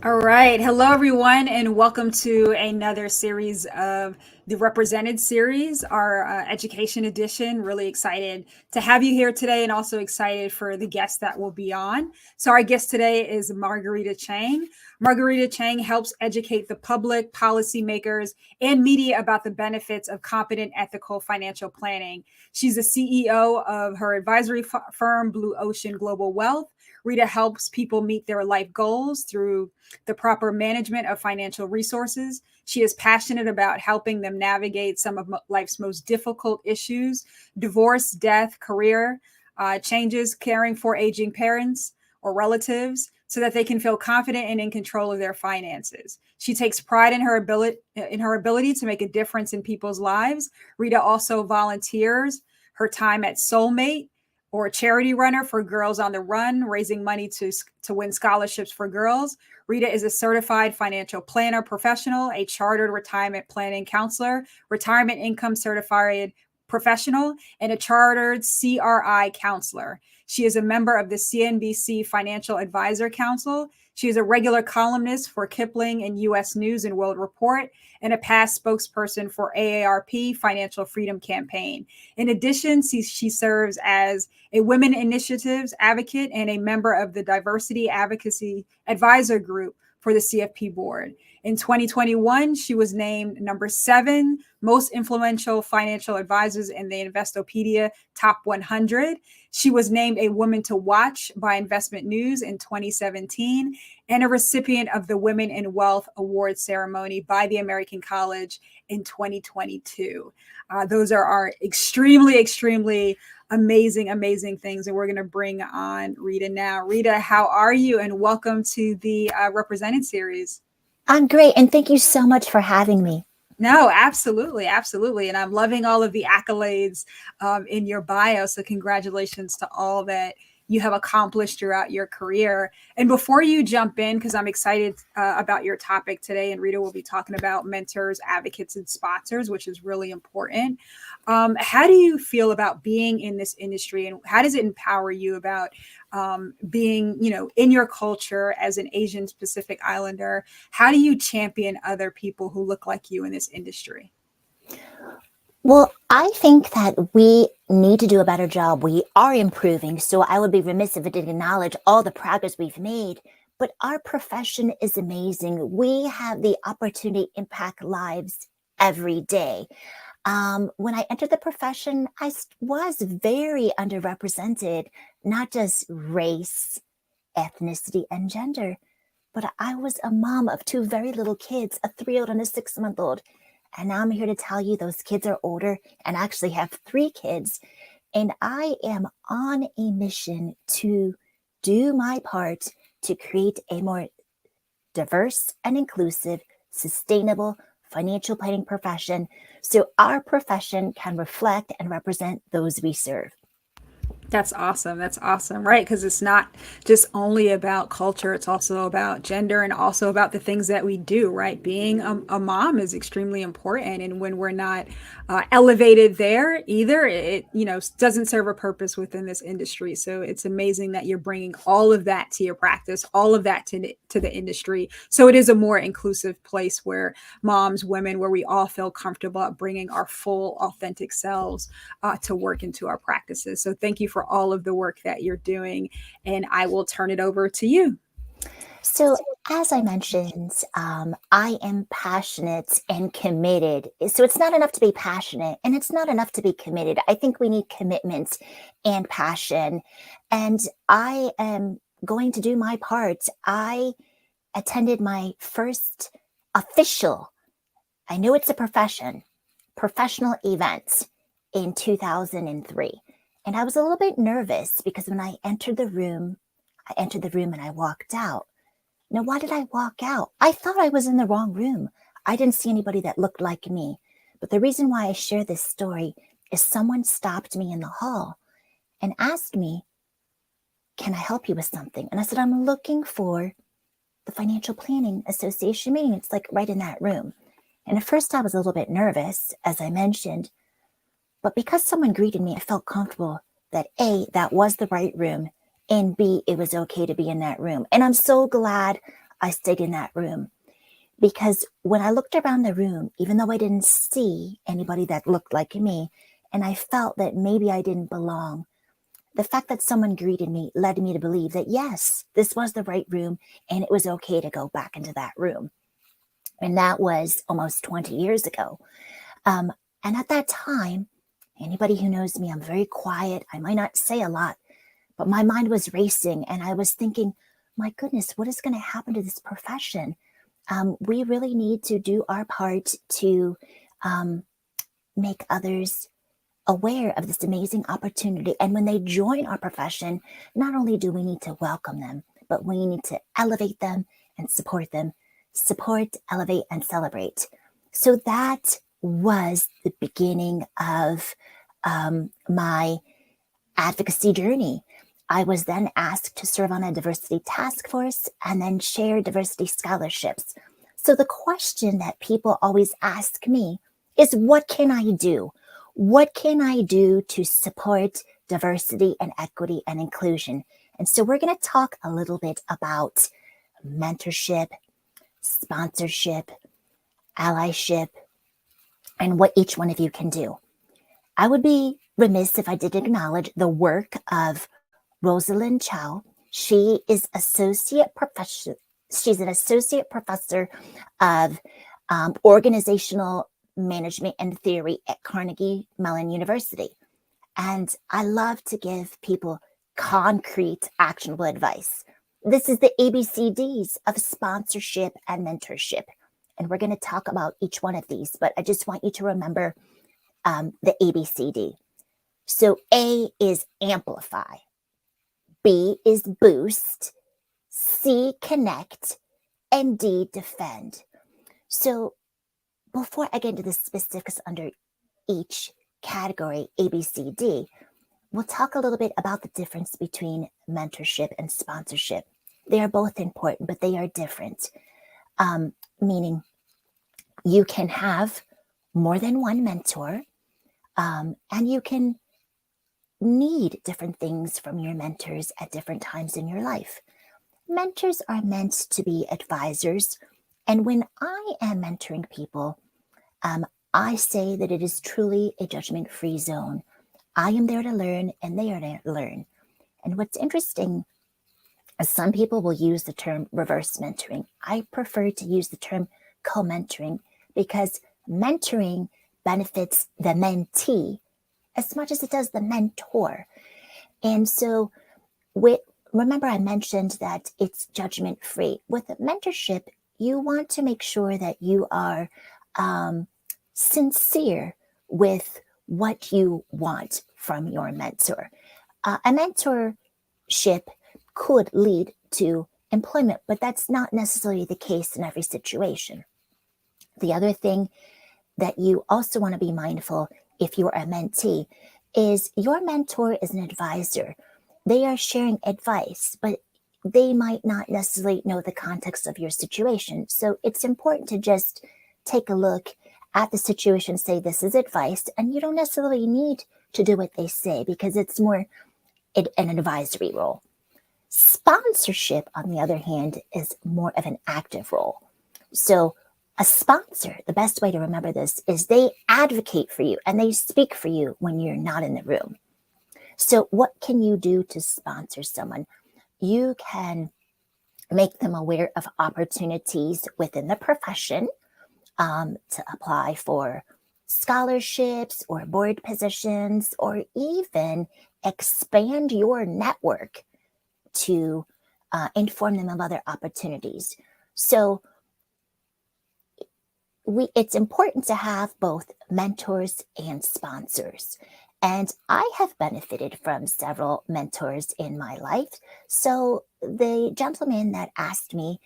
All right. Hello, everyone, and welcome to another series of the Represented series, our education edition. Really excited to have you here today and also excited for the guests that will be on. So, our guest today is Marguerita Cheng. Marguerita Cheng helps educate the public, policymakers, and media about the benefits of competent, ethical financial planning. She's the CEO of her advisory firm, Blue Ocean Global Wealth. Rita helps people meet their life goals through the proper management of financial resources. She is passionate about helping them navigate some of life's most difficult issues: divorce, death, career changes, caring for aging parents or relatives, so that they can feel confident and in control of their finances. She takes pride in her ability to make a difference in people's lives. Rita also volunteers her time at Soulmate, or a charity runner for Girls on the Run, raising money to win scholarships for girls. Rita is a certified financial planner professional, a chartered retirement planning counselor, retirement income certified professional, and a chartered CRI counselor. She is a member of the CNBC Financial Advisor Council. She is a regular columnist for Kipling and U.S. News and World Report, and a past spokesperson for AARP Financial Freedom Campaign. In addition, she serves as a women initiatives advocate and a member of the Diversity Advocacy Advisor Group for the CFP board. In 2021, she was named number 7 most influential financial advisors in the Investopedia Top 100. She was named a woman to watch by Investment News in 2017 and a recipient of the Women in Wealth Award ceremony by the American College in 2022. Those are our extremely amazing things. And we're going to bring on Rita now. Rita, how are you? And welcome to the Represented series. I'm great. And thank you so much for having me. No, absolutely. And I'm loving all of the accolades in your bio. So congratulations to all that you have accomplished throughout your career. And before you jump in, because I'm excited about your topic today, and Rita will be talking about mentors, advocates, and sponsors, which is really important. How do you feel about being in this industry, and how does it empower you about being, in your culture as an Asian Pacific Islander? How do you champion other people who look like you in this industry? Well, I think that we need to do a better job. We are improving. So I would be remiss if I didn't acknowledge all the progress we've made. But our profession is amazing. We have the opportunity to impact lives every day. When I entered the profession, I was very underrepresented, not just race, ethnicity, and gender, but I was a mom of 2 very little kids, a 3-year-old and a 6-month-old. And now I'm here to tell you those kids are older and actually have 3 kids. And I am on a mission to do my part to create a more diverse and inclusive, sustainable financial planning profession so our profession can reflect and represent those we serve. That's awesome. Right. Because it's not just only about culture, it's also about gender and also about the things that we do, right? Being a mom is extremely important. And when we're not elevated there either, it, doesn't serve a purpose within this industry. So it's amazing that you're bringing all of that to your practice, all of that to the industry. So it is a more inclusive place where moms, women, where we all feel comfortable bringing our full, authentic selves to work into our practices. So thank you for all of the work that you're doing. And I will turn it over to you. So, as I mentioned, I am passionate and committed. So, it's not enough to be passionate and it's not enough to be committed. I think we need commitment and passion. And I am going to do my part. I attended my first official, I know it's a professional event in 2003. And I was a little bit nervous because when I entered the room and I walked out. Now, why did I walk out? I thought I was in the wrong room. I didn't see anybody that looked like me. But the reason why I share this story is someone stopped me in the hall and asked me, can I help you with something? And I said, I'm looking for the Financial Planning Association meeting. It's like right in that room. And at first I was a little bit nervous, as I mentioned. But because someone greeted me, I felt comfortable that A, that was the right room, and B, it was okay to be in that room. And I'm so glad I stayed in that room. Because when I looked around the room, even though I didn't see anybody that looked like me, and I felt that maybe I didn't belong, the fact that someone greeted me led me to believe that, yes, this was the right room and it was okay to go back into that room. And that was almost 20 years ago. And at that time, anybody who knows me, I'm very quiet. I might not say a lot, but my mind was racing and I was thinking, my goodness, what is going to happen to this profession? We really need to do our part to make others aware of this amazing opportunity. And when they join our profession, not only do we need to welcome them, but we need to elevate them and support them. Support, elevate, and celebrate. So that was the beginning of my advocacy journey. I was then asked to serve on a diversity task force and then share diversity scholarships. So the question that people always ask me is, what can I do? What can I do to support diversity and equity and inclusion? And so we're going to talk a little bit about mentorship, sponsorship, allyship, and what each one of you can do. I would be remiss if I didn't acknowledge the work of Rosalind Chow. She is She's an associate professor of organizational management and theory at Carnegie Mellon University. And I love to give people concrete, actionable advice. This is the ABCDs of sponsorship and mentorship. And we're going to talk about each one of these, but I just want you to remember the ABCD. So A is amplify, B is boost, C connect, and D defend. So before I get into the specifics under each category, A, B, C, D, we'll talk a little bit about the difference between mentorship and sponsorship. They are both important, but they are different, meaning you can have more than one mentor, and you can need different things from your mentors at different times in your life. Mentors are meant to be advisors, and when I am mentoring people, I say that it is truly a judgment-free zone. I am there to learn, and they are there to learn. And what's interesting is some people will use the term reverse mentoring. I prefer to use the term co-mentoring because mentoring benefits the mentee as much as it does the mentor. And so remember I mentioned that it's judgment-free. With mentorship, you want to make sure that you are sincere with what you want from your mentor. A mentorship could lead to employment, but that's not necessarily the case in every situation. The other thing that you also want to be mindful if you're a mentee is your mentor is an advisor. They are sharing advice, but they might not necessarily know the context of your situation. So it's important to just take a look at the situation, say this is advice, and you don't necessarily need to do what they say because it's more an advisory role. Sponsorship, on the other hand, is more of an active role. So a sponsor, the best way to remember this is they advocate for you and they speak for you when you're not in the room. So what can you do to sponsor someone? You can make them aware of opportunities within the profession to apply for scholarships or board positions, or even expand your network to inform them of other opportunities. So it's important to have both mentors and sponsors. And I have benefited from several mentors in my life. So the gentleman that asked me,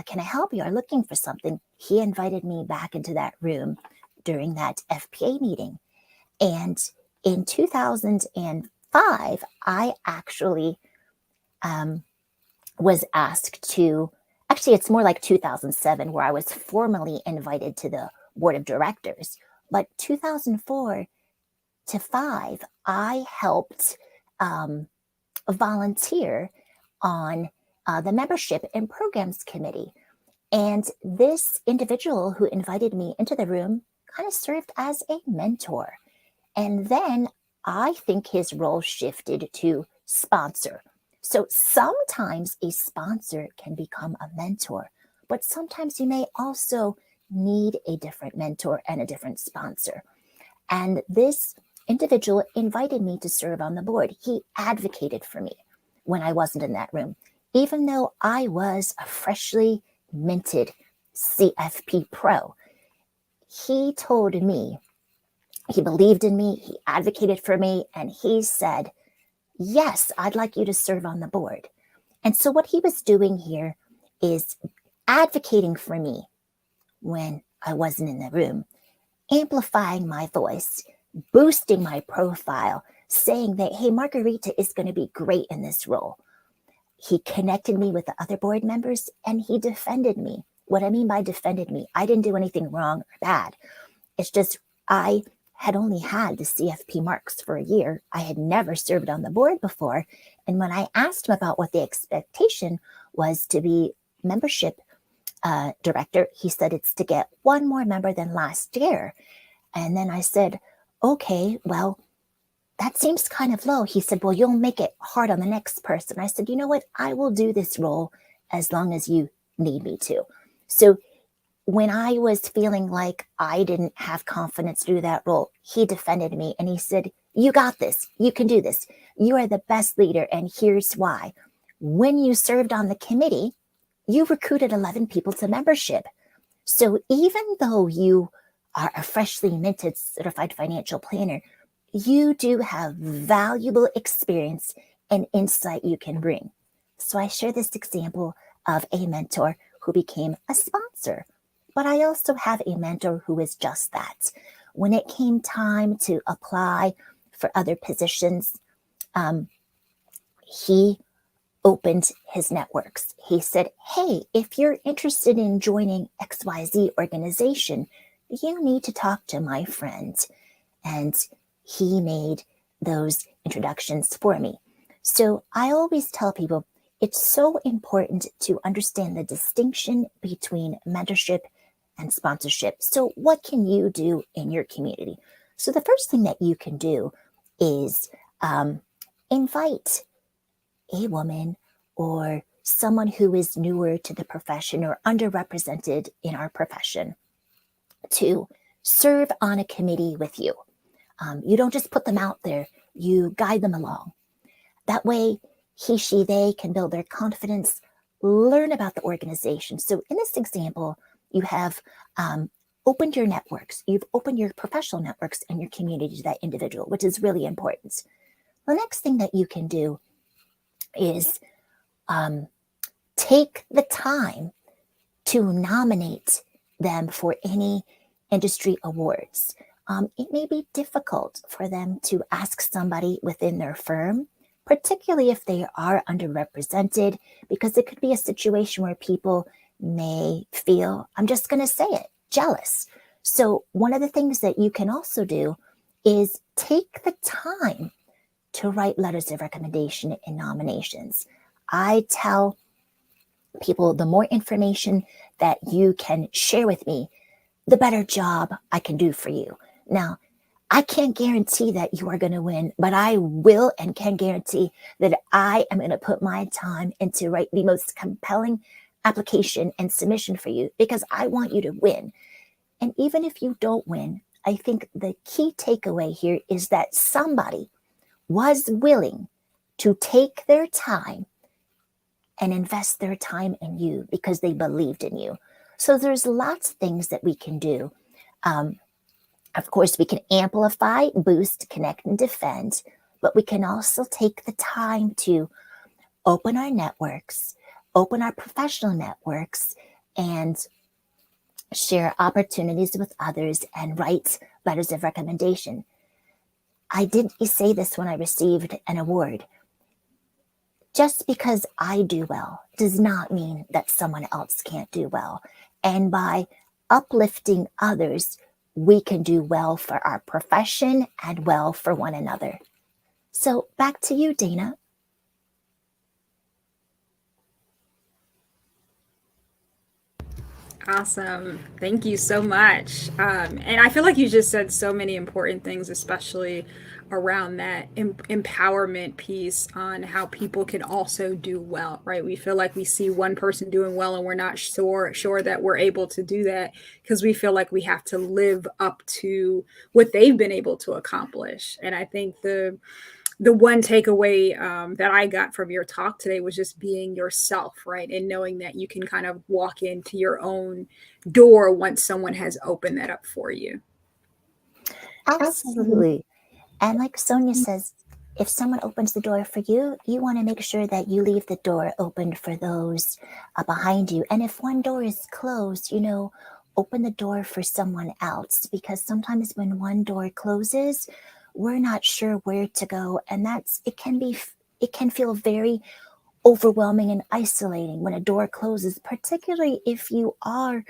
can I help you? I'm looking for something. He invited me back into that room during that FPA meeting. And in 2005, I actually was asked to, actually, it's more like 2007, where I was formally invited to the board of directors. But 2004 to 5, I helped volunteer on the membership and programs committee. And this individual who invited me into the room kind of served as a mentor. And then I think his role shifted to sponsor. So sometimes a sponsor can become a mentor, but sometimes you may also need a different mentor and a different sponsor. And this individual invited me to serve on the board. He advocated for me when I wasn't in that room, even though I was a freshly minted CFP pro. He told me, he believed in me, he advocated for me, and he said, yes, I'd like you to serve on the board. And so what he was doing here is advocating for me when I wasn't in the room, amplifying my voice, boosting my profile, saying that, hey, Marguerita is going to be great in this role. He connected me with the other board members and he defended me. What I mean by defended me, I didn't do anything wrong or bad. It's just I had only had the CFP marks for a year. I had never served on the board before. And when I asked him about what the expectation was to be membership director, he said it's to get one more member than last year. And then I said, okay, well, that seems kind of low. He said, well, you'll make it hard on the next person. I said, you know what? I will do this role as long as you need me to. So when I was feeling like I didn't have confidence to do that role, he defended me and he said, you got this. You can do this. You are the best leader. And here's why. When you served on the committee, you recruited 11 people to membership. So even though you are a freshly minted certified financial planner, you do have valuable experience and insight you can bring. So I share this example of a mentor who became a sponsor, but I also have a mentor who is just that. When it came time to apply for other positions, he opened his networks. He said, hey, if you're interested in joining XYZ organization, you need to talk to my friend. And he made those introductions for me. So I always tell people it's so important to understand the distinction between mentorship and sponsorship. So what can you do in your community? So the first thing that you can do is invite a woman or someone who is newer to the profession or underrepresented in our profession to serve on a committee with you. You don't just put them out there, you guide them along. That way, he, she, they can build their confidence, learn about the organization. So in this example, you have opened your networks. You've opened your professional networks and your community to that individual, which is really important. The next thing that you can do is take the time to nominate them for any industry awards. It may be difficult for them to ask somebody within their firm, particularly if they are underrepresented, because it could be a situation where people may feel, I'm just going to say it, jealous. So one of the things that you can also do is take the time to write letters of recommendation and nominations. I tell people the more information that you can share with me, the better job I can do for you. Now, I can't guarantee that you are going to win, but I will and can guarantee that I am going to put my time into write the most compelling application and submission for you because I want you to win. And even if you don't win, I think the key takeaway here is that somebody was willing to take their time and invest their time in you because they believed in you. So there's lots of things that we can do. Of course, we can amplify, boost, connect, and defend, but we can also take the time to open our networks, open our professional networks, and share opportunities with others and write letters of recommendation. I did say this when I received an award. Just because I do well does not mean that someone else can't do well. And by uplifting others, we can do well for our profession and well for one another. So back to you, Dana. Awesome. Thank you so much. And I feel like you just said so many important things, especially around that empowerment piece on how people can also do well, right? We feel like we see one person doing well and we're not sure that we're able to do that because we feel like we have to live up to what they've been able to accomplish. And I think the one takeaway that I got from your talk today was just being yourself, right? And knowing that you can kind of walk into your own door once someone has opened that up for you. Absolutely. And like Sonia says, if someone opens the door for you, you want to make sure that you leave the door open for those behind you. And if one door is closed, open the door for someone else, because sometimes when one door closes, we're not sure where to go. And it can feel very overwhelming and isolating when a door closes, particularly if you are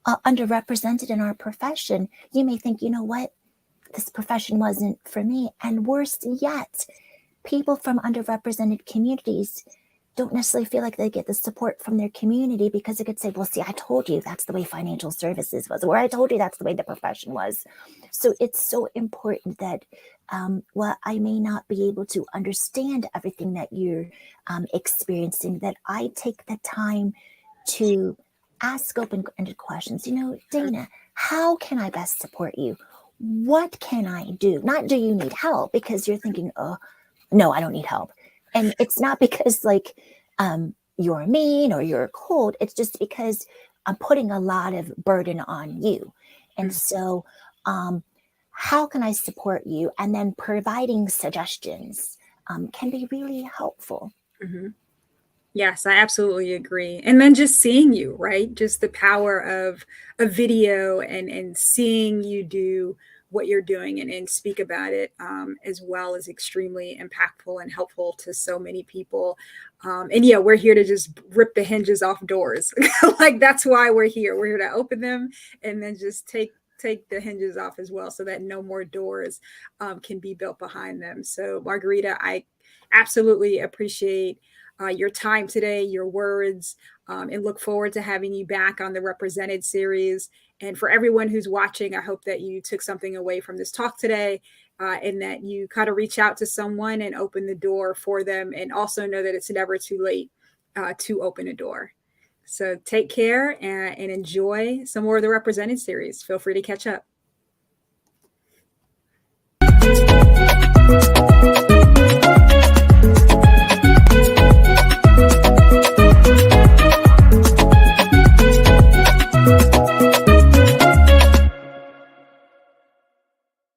underrepresented in our profession. You may think, you know what? This profession wasn't for me. And worse yet, people from underrepresented communities don't necessarily feel like they get the support from their community, because they could say, well, see, I told you that's the way financial services was, or I told you that's the way the profession was. So it's so important that while I may not be able to understand everything that you're experiencing, that I take the time to ask open-ended questions. Dana, how can I best support you? What can I do? Not do you need help, because you're thinking, oh, no, I don't need help. And it's not because you're mean or you're cold. It's just because I'm putting a lot of burden on you. And so how can I support you? And then providing suggestions can be really helpful. Mm-hmm. Yes, I absolutely agree. And then just seeing you, right? Just the power of a video and seeing you do what you're doing and speak about it as well is extremely impactful and helpful to so many people. And yeah, we're here to just rip the hinges off doors. Like that's why we're here. We're here to open them and then just take the hinges off as well so that no more doors can be built behind them. So Margarita, I absolutely appreciate your time today, your words, and look forward to having you back on the Represented series. And for everyone who's watching, I hope that you took something away from this talk today and that you kind of reach out to someone and open the door for them. And also know that it's never too late to open a door. So take care and enjoy some more of the Represented series. Feel free to catch up.